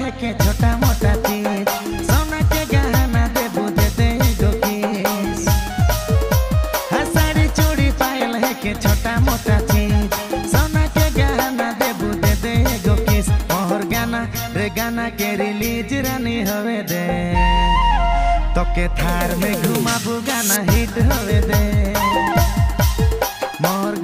है के छोटा मोटा चीज सोना के गहना देबू दे दे गो किस। साड़ी चूड़ी पायल है के छोटा मोटा चीज सोना के गहना देबू दे दे गो किस। मोहर गाना रे गाना के रिलीज रानी होवे दे तो के थार में घुमाबू गाना हिट होवे दे। मोर